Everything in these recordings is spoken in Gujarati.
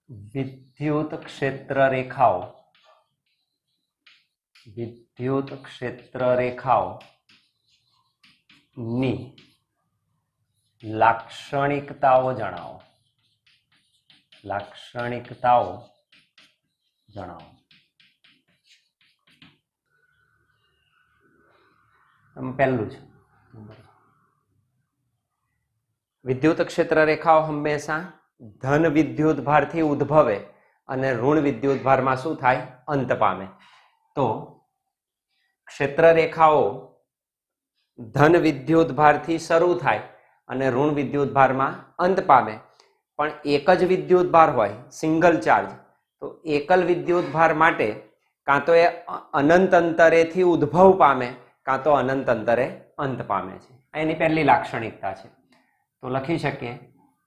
विद्युत क्षेत्र रेखाओं नी लाक्षणिकताओं जणावो। पहलू विद्युत क्षेत्र रेखाओं हमेशा धन विद्युत भार थी उद्भवे अने ऋण विद्युत भार में शुं थाय अंत पामे। तो क्षेत्र रेखाओं धन विद्युत भार थी शरू थाय अने ऋण विद्युत भार में अंत पामे। पण एक ज विद्युत भार होय सिंगल चार्ज तो एकल विद्युत भार माटे कां तो ए अनंत अंतरे थी उद्भव पामे कां तो अनंत अंतरे अंत पामे छे। एनी पहली लाक्षणिकता छे। तो लखी शकीए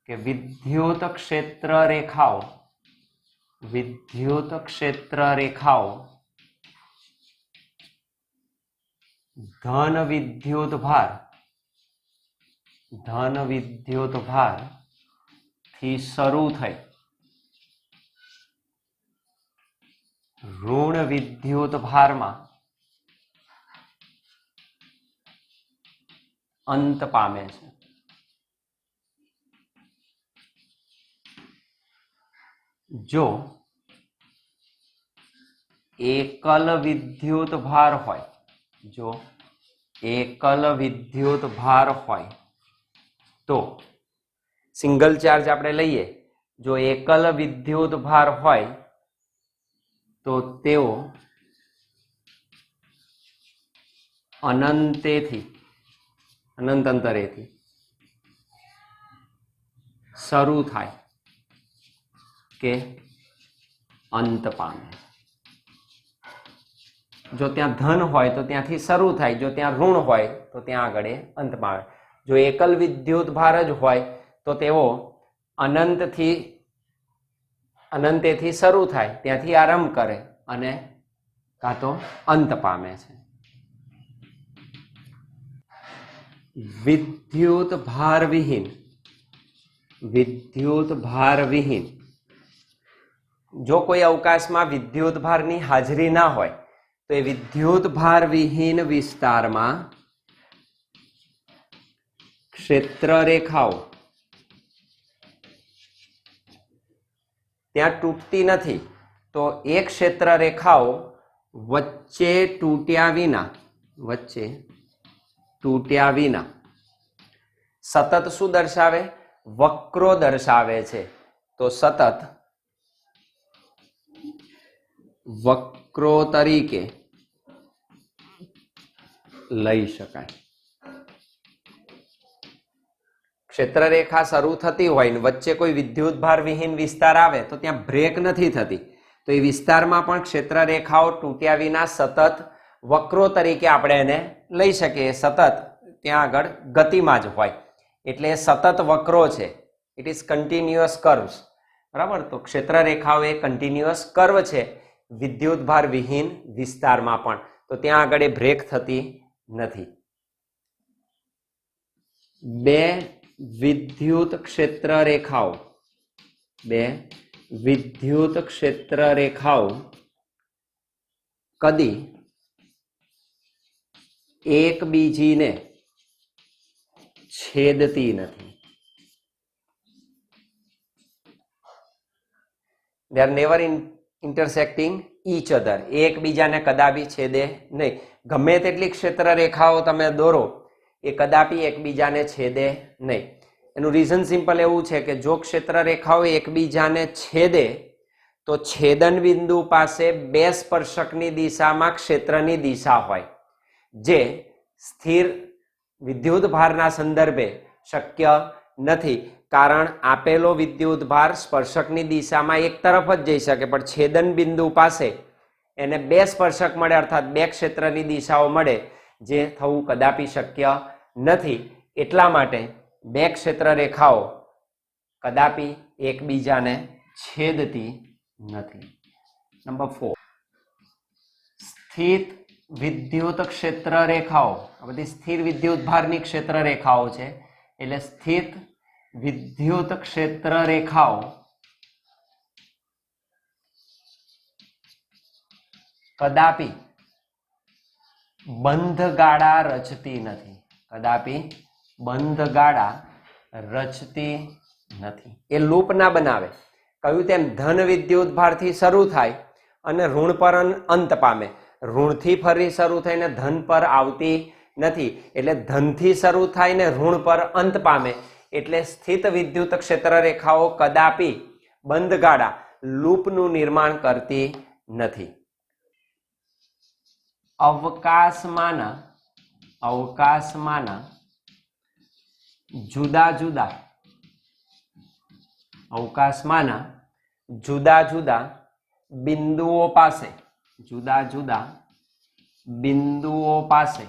कि विद्युत क्षेत्र रेखाओं धन विद्युत भार थी शरू थई ऋण विद्युत भार में अंत पामे छे। जो एकल विद्युत भार होय तो सिंगल चार्ज आपणे लईए जो एकल विद्युत भार होय तो तेओ अनंत अंतरेथी शरू थाय के अंत पामे। जो त्या धन होय तो त्यांथी शरू थाय, जो त्या ऋण होय तो त्या आगळे अंत पामे। जो एकल विद्युत भार ज होय तो तेओ अनंतेथी शरू थाय त्यांथी आरंभ करे अने कां तो अंत पामे छे। विद्युत भार विहीन जो कोई अवकाश में विद्युत भार नी हाजरी ना होय तो ये विद्युत भार विहीन विस्तार में क्षेत्र रेखाओं त्यां तूटती नथी। तो एक क्षेत्र रेखाओं वच्चे तूट्या विना सतत शू दर्शावे वक्रो दर्शावे छे। तो सतत वक्रो तरीके लई शकाय। क्षेत्र रेखा शरू थती होय ने वच्चे कोई विद्युत भार विहीन विस्तार आवे तो त्यां ब्रेक नथी थती। तो ये विस्तार में पण क्षेत्र रेखाओं तूट्या विना सतत वक्रो तरीके आपणे एने लई शकीए। सतत त्यां आगळ गतिमां ज होय एटले सतत वक्रो छे। इट इज कन्टिन्युअस कर्व्स बराबर। तो क्षेत्र रेखाओं ए कन्टिन्युअस कर्व छे विद्युत भार विहीन विस्तार में पण। तो त्यां आगळ ब्रेक थती नथी। बे विद्युत क्षेत्र रेखाओं कदी एक बीजी ने छेदती नहीं। They are never intersecting each other. एक बीजा ने कदापि छेदे नहीं। गमे तेटली क्षेत्र रेखाओं तमे दोरो ए कदापि एक बीजा ने छेदे नहीं। एनु रीजन सिंपल एवुं छे कि जो क्षेत्र रेखाओं एक बीजा ने छेदे तो छेदन बिंदु पासे बे स्पर्शकनी दिशामां क्षेत्रनी दिशा होय जे स्थिर विद्युत भारना संदर्भे शक्य नथी। कारण आपेलो विद्युत भार स्पर्शकनी दिशामां एक तरफ ज जई शके पण छेदन बिंदु पासे एने बे स्पर्शक मळे अर्थात बे क्षेत्रनी दिशाओ मळे जे थवुं कदापि शक्य नथी। एटला माटे बे क्षेत्र रेखाओं कदापि एकबीजाने छेदती नथी। नंबर 4 स्थित विद्युत क्षेत्र रेखाओं। आ बधी स्थिर विद्युत भारनी क्षेत्र रेखाओं छे एटले स्थित विद्युत क्षेत्र रेखाओं કદાપી બંધ ગાળા રચતી નથી, કદાપી બંધ ગાળા રચતી નથી. એ લૂપ ના બનાવે. કહ્યું તેમ ધન વિદ્યુત ભારથી શરૂ થાય અને ઋણ પર અંત પામે. ઋણથી ફરી શરૂ થઈને ધન પર આવતી નથી. એટલે ધનથી શરૂ થાય ને ઋણ પર અંત પામે. એટલે સ્થિત વિદ્યુત ક્ષેત્ર રેખાઓ કદાપી બંધ ગાળા લૂપનું નિર્માણ કરતી નથી. અવકાશમાંના જુદા જુદા બિંદુઓ પાસે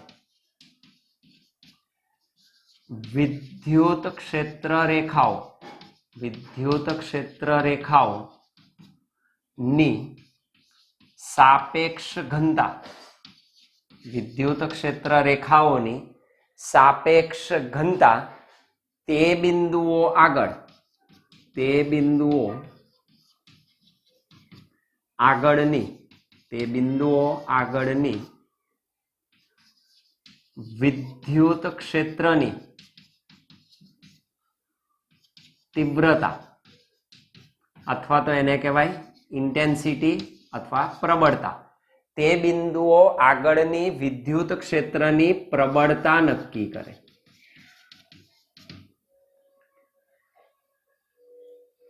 વિદ્યુત ક્ષેત્ર રેખાઓ ની સાપેક્ષ ઘનતા, વિદ્યુત ક્ષેત્ર રેખાઓની સાપેક્ષ ઘનતા તે બિંદુઓ આગળની વિદ્યુત ક્ષેત્રની તીવ્રતા અથવા તો એને કહેવાય ઇન્ટેન્સિટી અથવા પ્રબળતા. તે બિંદુઓ આગળની વિદ્યુત ક્ષેત્રની પ્રબળતા નક્કી કરે.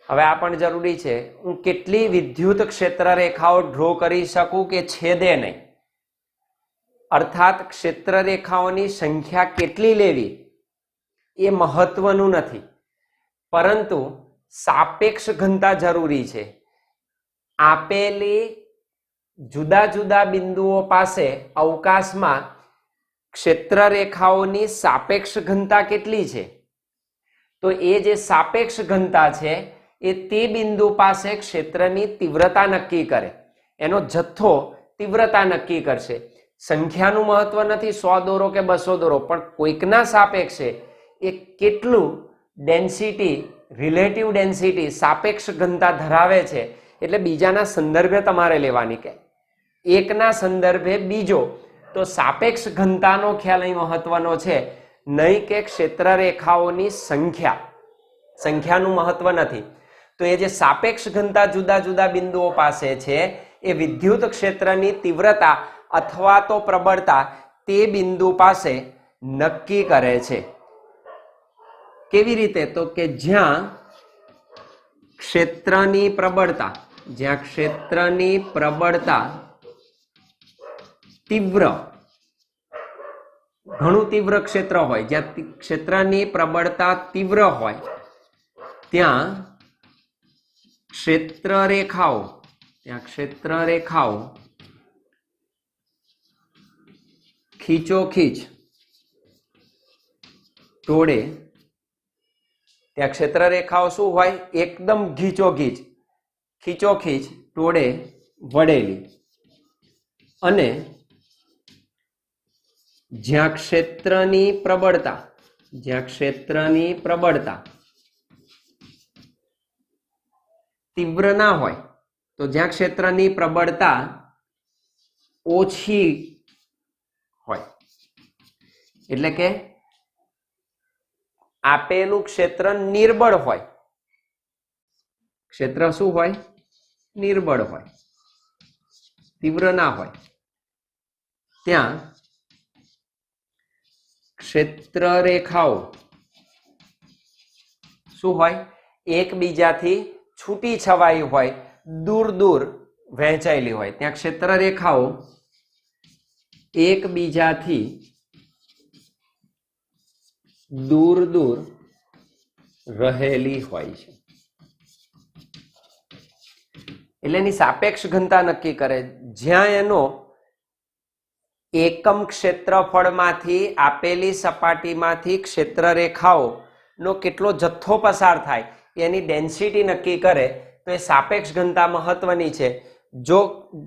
હવે આ પણ જરૂરી છે. હું કેટલી વિદ્યુત ક્ષેત્ર રેખાઓ ડ્રો કરી શકું કે છેદે નહીં, અર્થાત ક્ષેત્ર રેખાઓની સંખ્યા કેટલી લેવી એ મહત્વનું નથી, પરંતુ સાપેક્ષ ઘનતા જરૂરી છે. આપેલી જુદા જુદા બિંદુઓ પાસે અવકાશમાં ક્ષેત્ર રેખાઓની સાપેક્ષ ઘનતા કેટલી છે, તો એ જે સાપેક્ષ ઘનતા છે એ તે બિંદુ પાસે ક્ષેત્રની તીવ્રતા નક્કી કરે. એનો જથ્થો તીવ્રતા નક્કી કરશે. સંખ્યાનું મહત્વ નથી, 100 દોરો કે 200 દોરો, પણ કોઈકના સાપેક્ષે એ કેટલું ડેન્સિટી, રિલેટિવ ડેન્સિટી, સાપેક્ષ ઘનતા ધરાવે છે. એટલે બીજાના સંદર્ભે તમારે લેવાની, કે એકના સંદર્ભે બીજો, તો સાપેક્ષ ઘનતાનો ખ્યાલ અહીં મહત્વનો છે, નહીં કે ક્ષેત્ર રેખાઓની સંખ્યાનું મહત્વ નથી. તો એ જે સાપેક્ષ ઘનતા જુદા જુદા બિંદુઓ પાસે છે એ વિદ્યુત ક્ષેત્રની તીવ્રતા અથવા તો પ્રબળતા તે બિંદુ પાસે નક્કી કરે છે. કેવી રીતે? તો કે જ્યાં ક્ષેત્રની પ્રબળતા તીવ્ર, ઘણું તીવ્ર ક્ષેત્ર હોય, જ્યાં ક્ષેત્રની પ્રબળતા તીવ્ર હોય ત્યાં ક્ષેત્ર રેખાઓ ખીચોખીચ તોડે. ત્યાં ક્ષેત્ર રેખાઓ શું હોય? એકદમ ખીચોખીચ તોડે વળેલી. અને જ્યાં ક્ષેત્રની પ્રબળતા તીવ્ર ના હોય, તો જ્યાં ક્ષેત્રની પ્રબળતા ઓછી હોય, એટલે કે આપેલું ક્ષેત્ર નિર્બળ હોય. ક્ષેત્ર શું હોય? નિર્બળ હોય, તીવ્ર ના હોય. ત્યાં ક્ષેત્ર રેખાઓ શું હોય? એકબીજાથી છૂટી છવાઈ હોય, દૂર વહેંચાયેલી હોય. ત્યાં ક્ષેત્ર રેખાઓ એકબીજાથી દૂર રહેલી હોય છે. એટલે એની સાપેક્ષ ઘનતા નક્કી કરે. જ્યાં એનો એકમ ક્ષેત્રફળમાંથી આપેલી સપાટીમાંથી ક્ષેત્ર રેખાઓનો કેટલો જથ્થો પસાર થાય એની ડેન્સિટી નક્કી કરે, તો એ સાપેક્ષ ઘનતા મહત્વની છે. જો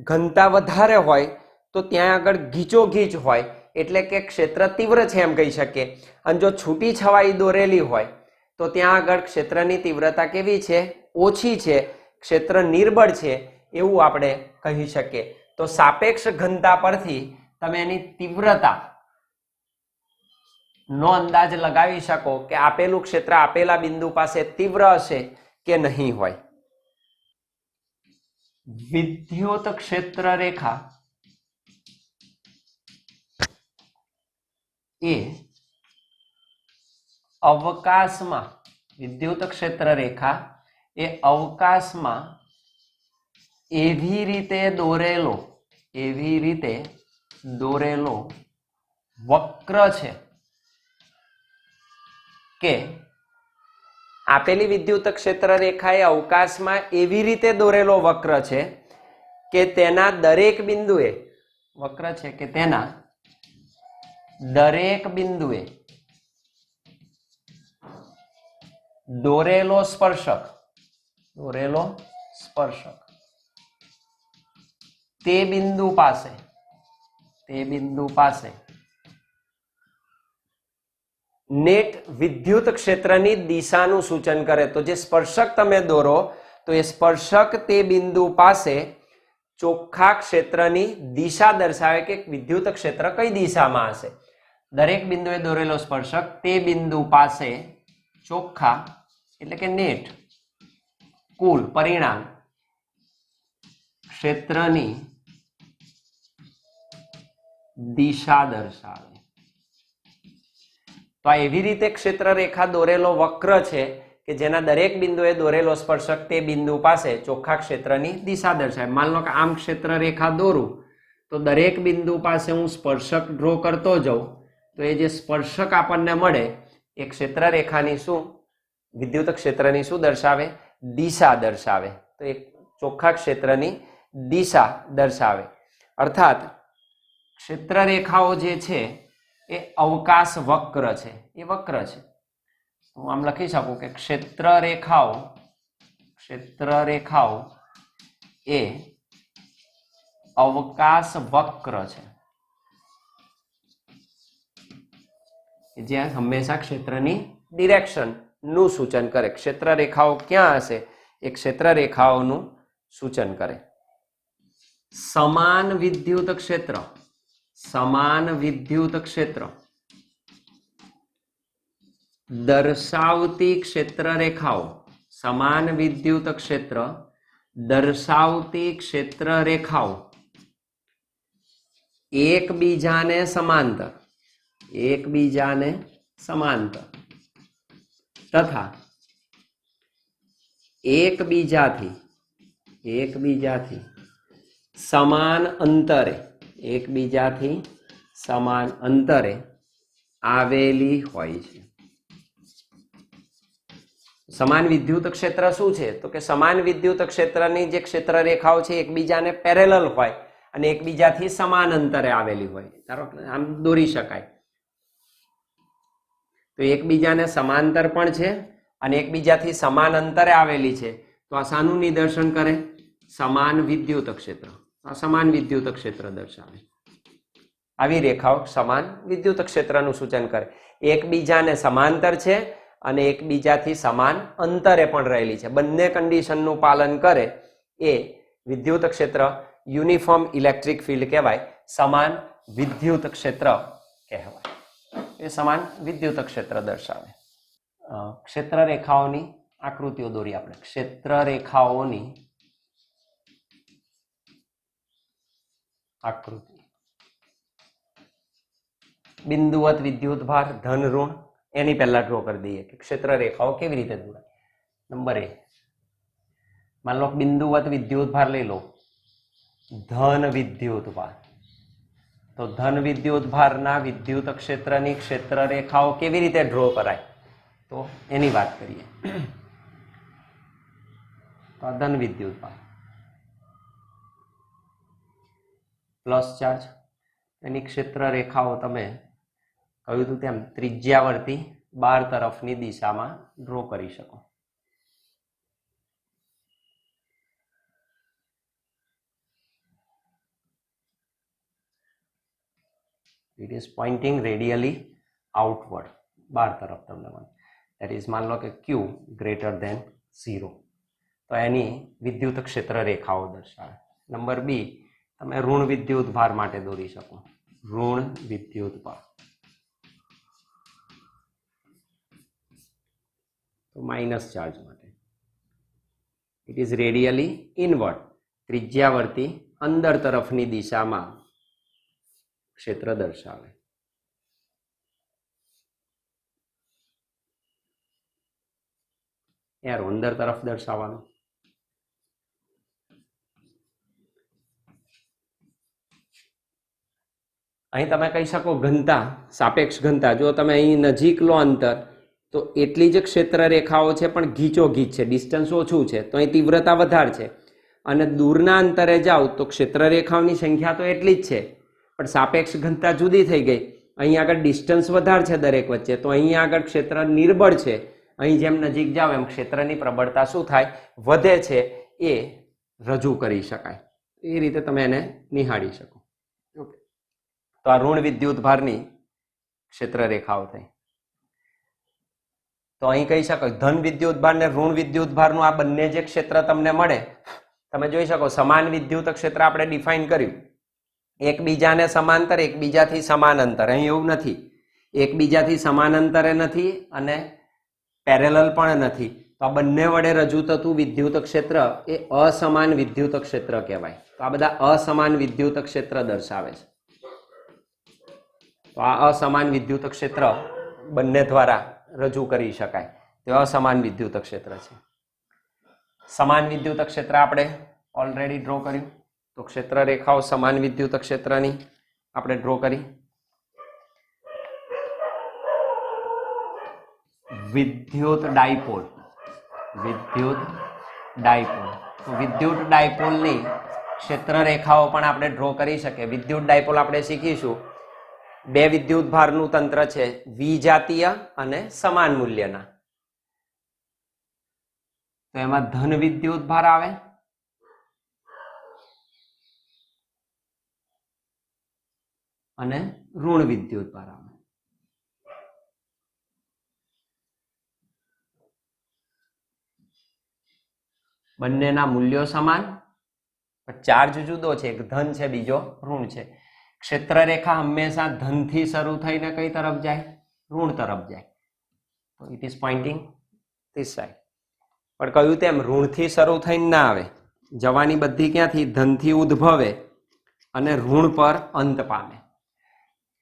ઘનતા વધારે હોય તો ત્યાં આગળ ગીચોગીચ હોય, એટલે કે ક્ષેત્ર તીવ્ર છે એમ કહી શકીએ. અને જો છૂટી છવાઈ દોરેલી હોય તો ત્યાં આગળ ક્ષેત્રની તીવ્રતા કેવી છે? ઓછી છે, ક્ષેત્ર નિર્બળ છે એવું આપણે કહી શકીએ. તો સાપેક્ષ ઘનતા પરથી તમે એની તીવ્રતા નો અંદાજ લગાવી શકો કે આપેલું ક્ષેત્ર આપેલા બિંદુ પાસે તીવ્ર હશે કે નહીં હોય. વિદ્યુત ક્ષેત્ર રેખા એ અવકાશમાં, વિદ્યુત ક્ષેત્ર રેખા એ અવકાશમાં એવી રીતે દોરેલો વક્ર છે કે આપેલી વિદ્યુત ક્ષેત્ર રેખા એ અવકાશમાં એવી રીતે દોરેલો વક્ર છે કે તેના દરેક બિંદુએ, વક્ર છે કે તેના દરેક બિંદુએ દોરેલો સ્પર્શક તે બિંદુ પાસે નેટ વિદ્યુત ક્ષેત્રની દિશાનું સૂચન કરે. તો જે સ્પર્શક તમે દોરો તો એ સ્પર્શક તે બિંદુ પાસે ચોખ્ખા ક્ષેત્રની દિશા દર્શાવે કે વિદ્યુત ક્ષેત્ર કઈ દિશામાં હશે. દરેક બિંદુએ દોરેલો સ્પર્શક તે બિંદુ પાસે ચોખ્ખા એટલે કે નેટ કુલ પરિણામ ક્ષેત્રની દિશા દર્શાવે. તો આ એવી રીતે ક્ષેત્ર રેખા દોરેલો વક્ર છે કે જેના દરેક બિંદુએ દોરેલો સ્પર્શક તે બિંદુ પાસે ચોખ્ખા ક્ષેત્રની દિશા દર્શાવે. માન લો કે આમ ક્ષેત્ર રેખા દોરું તો દરેક બિંદુ પાસે હું સ્પર્શક ડ્રો કરતો જાઉં તો એ જે સ્પર્શક આપણને મળે એ ક્ષેત્ર રેખાની શું, વિદ્યુત ક્ષેત્રની શું દર્શાવે, દિશા દર્શાવે. તો એ ચોખ્ખા ક્ષેત્રની દિશા દર્શાવે. અર્થાત ક્ષેત્ર રેખાઓ જે છે એ અવકાશ વક્ર છે, એ વક્ર છે. હું આમ લખી શકું કે ક્ષેત્ર રેખાઓ એ અવકાશ વક્ર છે જ્યાં હંમેશા ક્ષેત્રની ડિરેક્શન નું સૂચન કરે. ક્ષેત્ર રેખાઓ ક્યાં હશે એ ક્ષેત્ર રેખાઓનું સૂચન કરે. સમાન વિદ્યુત ક્ષેત્ર દર્શાવતી ક્ષેત્ર રેખાઓ, સમાન વિદ્યુત ક્ષેત્ર દર્શાવતી ક્ષેત્ર રેખાઓ એકબીજાને સમાંતર તથા એકબીજાથી સમાન અંતરે આવેલી હોય છે. સમાન વિદ્યુત ક્ષેત્ર શું છે તો કે સમાન વિદ્યુત ક્ષેત્રની જે ક્ષેત્ર રેખાઓ છે એકબીજાને પેરેલલ હોય અને એકબીજાથી સમાન અંતરે આવેલી હોય. ધારો કે આમ દોરી શકાય તો એકબીજાને સમાંતર પણ છે અને એકબીજાથી સમાન અંતરે આવેલી છે. તો આ શાનું નિદર્શન કરે, સમાન વિદ્યુત ક્ષેત્ર. આ સમાન વિદ્યુત ક્ષેત્ર દર્શાવે. આવી રેખાઓ સમાન વિદ્યુત ક્ષેત્રનું સૂચન કરે. એકબીજાને સમાંતર છે અને એકબીજાથી સમાન અંતરે પણ રહેલી છે. બંને કન્ડિશનનું પાલન કરે એ વિદ્યુત ક્ષેત્ર, યુનિફોર્મ ઇલેક્ટ્રિક ફિલ્ડ કહેવાય, સમાન વિદ્યુત ક્ષેત્ર કહેવાય. એ સમાન વિદ્યુત ક્ષેત્ર દર્શાવે. ક્ષેત્ર રેખાઓની આકૃતિઓ દોરી આપણે. ક્ષેત્ર રેખાઓની આકૃતિ. બિંદુવત વિદ્યુત ભાર ધન ઋણ એની પહેલા ડ્રો કરી દઈએ કે ક્ષેત્ર રેખાઓ કેવી રીતે દોરાય. નંબર 1, માન લો બિંદુવત વિદ્યુત ભાર લઈ લો, ધન વિદ્યુત ભાર. તો ધન વિદ્યુત ભારના વિદ્યુત ક્ષેત્રની ક્ષેત્ર રેખાઓ કેવી રીતે ડ્રો કરાય તો એની વાત કરીએ. તો ધન વિદ્યુત ભાર પ્લસ ચાર્જ, એની ક્ષેત્ર રેખાઓ તમે કહ્યું હતું તેમ ત્રિજ્યાવર્તી 12 તરફની દિશામાં ડ્રો કરી શકો. It is pointing radially outward, 12 તરફ તમને મળે. That is, માન લો કે Q greater than 0. તો એની વિદ્યુત ક્ષેત્ર રેખાઓ દર્શાવે. નંબર 2, તમે ઋણ વિદ્યુત ભાર માટે દોરી શકો, ઋણ વિદ્યુત ભાર તો માઇનસ ચાર્જ માટે ઇટ ઇઝ રેડિયલી ઇનવર્ડ, ત્રિજ્યાવર્તી અંદર તરફની દિશામાં ક્ષેત્ર દર્શાવે. એરો અંદર તરફ દર્શાવવાનું. અહીં તમે કહી શકો ઘનતા, સાપેક્ષ ઘનતા. જો તમે અહીં નજીક લો અંતર તો એટલી જ ક્ષેત્ર રેખાઓ છે પણ ગીચો ગીચ છે, ડિસ્ટન્સ ઓછું છે, તો અહીં તીવ્રતા વધારે છે. અને દૂરના અંતરે જાઓ તો ક્ષેત્ર રેખાઓની સંખ્યા તો એટલી જ છે પણ સાપેક્ષ ઘનતા જુદી થઈ ગઈ. અહીં આગળ ડિસ્ટન્સ વધારે છે દરેક વચ્ચે, તો અહીં આગળ ક્ષેત્ર નિર્બળ છે. અહીં જેમ નજીક જાઓ એમ ક્ષેત્રની પ્રબળતા શું થાય? વધે છે. એ રજૂ કરી શકાય. એ રીતે તમે એને નિહાળી શકો. ઓકે, તો આ ઋણ વિદ્યુત ભારની ક્ષેત્ર રેખાઓ થઈ. તો અહીં કહી શકો ધન વિદ્યુત ભાર ને ઋણ વિદ્યુત ભારનું આ બંને જે ક્ષેત્ર તમને મળે, તમે જોઈ શકો સમાન વિદ્યુત ક્ષેત્ર આપણે ડિફાઇન કર્યું, એકબીજાને સમાંતર, એકબીજાથી સમાન અંતર. અહીં એવું નથી, એકબીજાથી સમાન અંતરે નથી અને પેરેલલ પણ નથી. તો આ બંને વડે રજૂ થતું વિદ્યુત ક્ષેત્ર એ અસમાન વિદ્યુત ક્ષેત્ર કહેવાય. તો આ બધા અસમાન વિદ્યુત ક્ષેત્ર દર્શાવે છે. તો આ અસમાન વિદ્યુત ક્ષેત્ર બંને દ્વારા રજૂ કરી શકાય. તે અસમાન વિદ્યુત ક્ષેત્ર છે. સમાન વિદ્યુત ક્ષેત્ર આપણે ઓલરેડી ડ્રો કર્યું. તો ક્ષેત્ર રેખાઓ સમાન વિદ્યુત ક્ષેત્રની આપણે ડ્રો કરી. વિદ્યુત ડાયપોલ, વિદ્યુત ડાયપોલ. તો વિદ્યુત ડાયપોલની ક્ષેત્ર રેખાઓ પણ આપણે ડ્રો કરી શકીએ. વિદ્યુત ડાયપોલ આપણે શીખીશું. બે વિદ્યુત ભારનું તંત્ર છે, વિજાતીય અને સમાન મૂલ્યના. તો એમાં ધન વિદ્યુત ભાર આવે અને ઋણ વિદ્યુત ભાર આવે. બંનેના મૂલ્યો સમાન, ચાર્જ જુદો છે. એક ધન છે, બીજો ઋણ છે. ક્ષેત્ર રેખા હંમેશા ધનથી શરૂ થઈને કઈ તરફ જાય? ઋણ તરફ જાય. તો it is pointing this side. પણ કહ્યું તેમ ઋણથી શરૂ થઈને ના આવે, જવાની બધી ક્યાંથી? ધનથી ઉદ્ભવે અને ઋણ પર અંત પામે.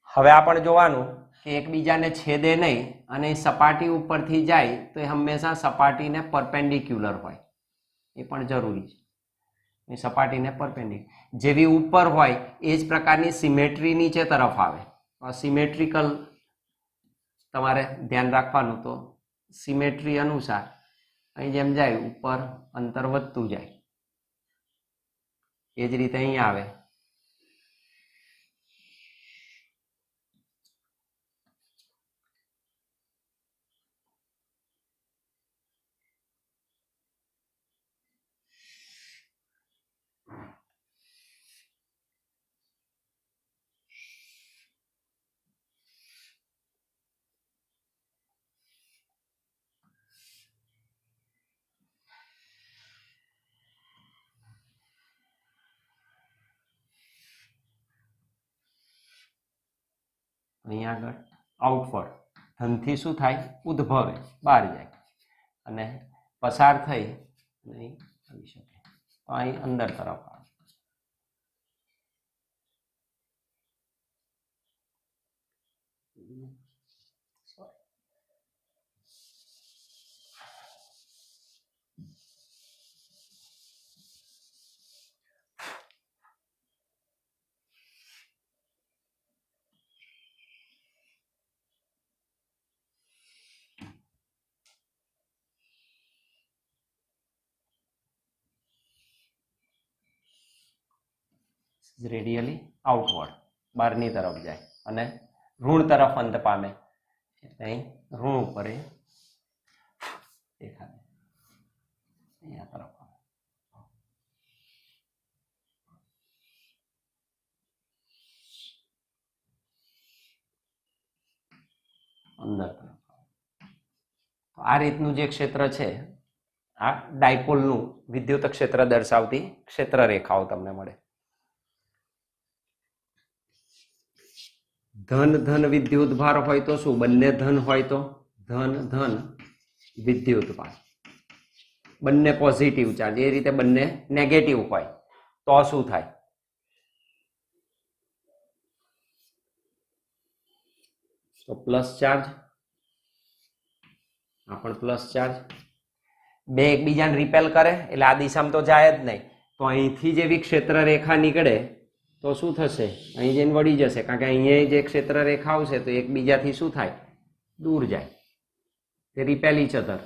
હવે આ પણ જોવાનું કે એકબીજાને છેદે નહીં અને સપાટી ઉપરથી જાય તો એ હંમેશા સપાટીને પરપેન્ડિક્યુલર હોય. એ પણ જરૂરી છે. એ સપાટીને પરપેન્ડિક્યુલર જેવી ઉપર હોય એ જ પ્રકારની સિમેટ્રી નીચે તરફ આવે. સિમેટ્રિકલ તમારે ધ્યાન રાખવાનું. તો સિમેટ્રી અનુસાર અહીં જેમ જાય ઉપર અંતર વધતું જાય, એ જ રીતે અહીં આવે. અહીં આગળ આઉટવર્ડ ધનથી શું થાય? ઉદ્ભવે, બહાર જાય અને પસાર થઈ નહીં આવી શકે. તો અહીં અંદર તરફ આવે. રેડિયલી આઉટવર્ડ, બહારની તરફ જાય અને ઋણ તરફ અંત પામે. એટલે અહીં ઋણ ઉપર એ દેખાય, અહીંયા તરફ આવે. અંદર તરફ આવે. તો આ રીતનું જે ક્ષેત્ર છે, આ ડાયપોલનું વિદ્યુત ક્ષેત્ર દર્શાવતી ક્ષેત્ર રેખાઓ તમને મળે. ધન ધન વિદ્યુત ભાર હોય તો શું? બંને ધન હોય તો ધન ધન વિદ્યુત ભાર, બંને પોઝિટિવ ચાર્જ. એ રીતે બંને નેગેટિવ હોય તો શું થાય? તો પ્લસ ચાર્જ, આ પણ પ્લસ ચાર્જ. બે એકબીજાને રિપેલ કરે એટલે આ દિશામાં તો જાય જ નહીં. તો અહીંથી જેવી ક્ષેત્ર રેખા નીકળે તો શું થશે? અહીં જઈને વળી જશે, કારણ કે અહીંયા જે ક્ષેત્ર રેખા આવશે તો એકબીજાથી શું થાય? દૂર જાય. તે રિપેલ ઈચ અધર,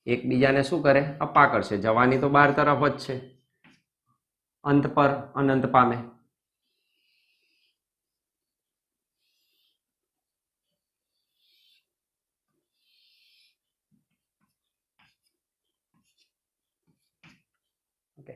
એકબીજાને શું કરે? અપ્પા કરશે. જવાની તો બહાર તરફ જ છે, અંત પર અનંત પામે. ઓકે,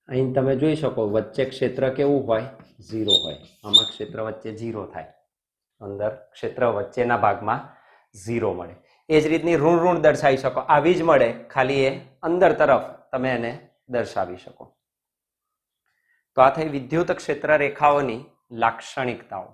અહીં તમે જોઈ શકો વચ્ચે ક્ષેત્ર કેવું હોય? 0 હોય. આમાં ક્ષેત્ર વચ્ચે 0 થાય, અંદર ક્ષેત્ર વચ્ચેના ભાગમાં 0 મળે. એ જ રીતની ઋણ ઋણ દર્શાવી શકો, આવી જ મળે, ખાલી એ અંદર તરફ તમે એને દર્શાવી શકો. તો આ થઈ વિદ્યુત ક્ષેત્ર રેખાઓની લાક્ષણિકતાઓ.